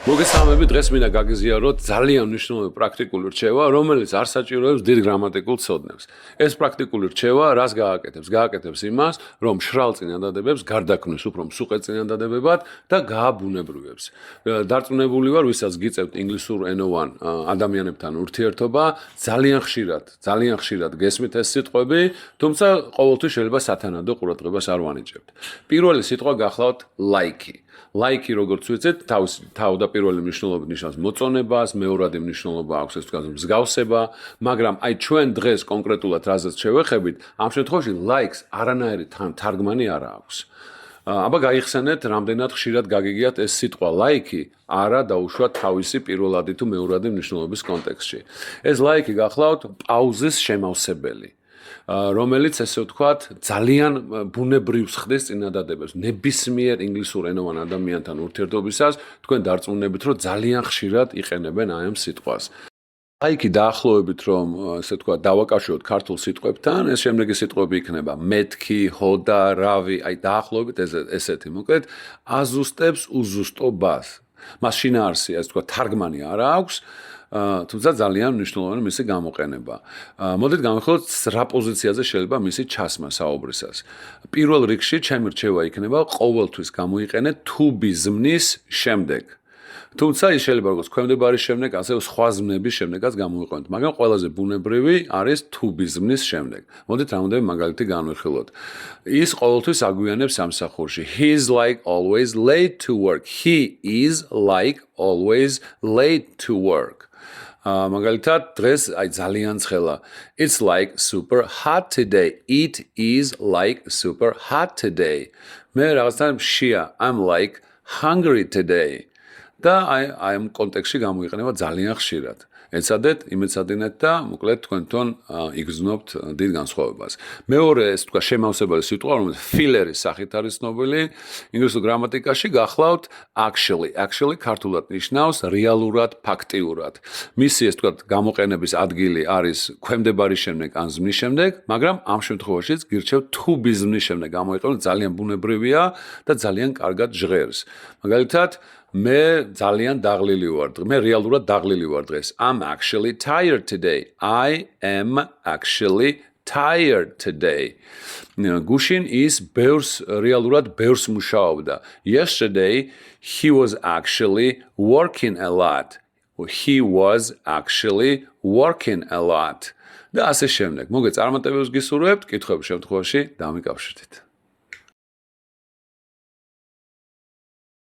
მოგესალმებით, დღეს მინდა გაგიზიაროთ ძალიან მნიშვნელოვანი პრაქტიკული რჩევა, რომელიც არ საჭიროებს დიდ გრამატიკულ ცოდნებს. ეს პრაქტიკული რჩევა რას გააკეთებს? გააკეთებს იმას, რომ შრალ წინადადებებს გარდაქმნის უფრო მსუყე წინადადებებად და გააბუნებრივებს. დარწმუნებული ვარ, ვისაც გიწევთ ინგლისურ ენოვან ადამიანებთან ურთიერთობა, ძალიან ხშირად გესმით ეს სიტყვები, თუმცა ყოველთვის შეიძლება სათანადო ყურადღებას არ ვანიჭებთ. პირველი სიტყვა გახლავთ like. Like როგორც ვიცით, თავდაპირველი მნიშვნელობით ნიშნავს მოწონებას, მეორადი მნიშვნელობა აქვს ეს თქვა მსგავსება, მაგრამ აი ჩვენ დღეს კონკრეტულად რაზეც შევეხებით, ამ შემთხვევაში likes არანაირი თარგმანი არ აქვს. აბა გაიხსენეთ, რამდენად ხშირად გაგიგიათ ეს სიტყვა like არა დაუშვათ თავისი პირველადი თუ მეორადი მნიშვნელობის კონტექსტში. ეს like გახლავთ პაუზის შემავსებელი. რომელიც ესე ვთქვათ ძალიან ბუნებრივს ხდეს წინადადებებს. ნებისმიერ ინგლისურ ენოვან ადამიანთან ურთიერთობისას თქვენ დარწმუნებით, რომ ძალიან ხშირად იყენებენ აი ამ სიტყვას. Like დაახლოებით რომ ესე ვთქვათ დავაკავშიროთ ქართულ სიტყვებთან, ეს შემდეგი სიტყვები იქნება მეთქი, ჰოდა, რავი, აი დაახლოებით ესეთი მოკლედ აზუსტებს უზუსტობას. მას შინაარსი ასე ვთქვათ თარგმანი არ აქვს. თუმცა ძალიან მნიშვნელოვანი მისი გამოყენება. მოდით გავიხსენოთ რა პოზიციაზე შეიძლება მისი ჩასმა საუბრისას. პირველ რიგში ჩემი რჩევა იქნება ყოველთვის გამოიყენეთ to be ზმნის შემდეგ. თუმცა ის შეიძლება როგორც ქვემდებარის შემდეგ, ასევე სხვა ზმნების შემდეგაც გამოიყენოთ, მაგრამ ყველაზე ბუნებრივი არის to be ზმნის შემდეგ. მოდით რამოდენიმე მაგალითი განვიხილოთ. ის ყოველთვის აგვიანებს სამსახურში. He is like always late to work. He is like always late to work. მაგალითად დღეს აი ძალიან ცხელა. It's like super hot today. It is like super hot today. მე რაღაცა მშია. I'm like hungry today. და აი ამ კონტექსტში გამოიყენება ძალიან ხშირად. ეცადეთ, იმეცადინეთ და მოკლედ თქვენთან იგრძნობთ დიდ განსხვავებას. მეორე ეს თქვა შემავსებელი სიტყვა, რომელიც ფილერის სახით არის ცნობილი, ინგლისურ გრამატიკაში გახლავთ actually. Actually ქართულად ნიშნავს რეალურად, ფაქტიურად. მისი ეს თქვა გამოყენების ადგილი არის ქვემდებარის შემდეგ ან ზმნის შემდეგ, მაგრამ ამ შემთხვევაშიც გირჩევთ to be ზმნის შემდეგ გამოიყენოთ ძალიან ბუნებრივია და ძალიან კარგად ჟღერს. მაგალითად მე ძალიან დაღლილი ვარ. მე რეალურად დაღლილი ვარ დღეს. I'm actually tired today. I am actually tired today. გუშინ ის რეალურად ბევრს მუშაობდა. Yesterday he was actually working a lot. He was actually working a lot. და ასე შემდეგ. მოგე წარმატებებს გისურვებთ, კითხვების შემთხვევაში დამიკავშირდით.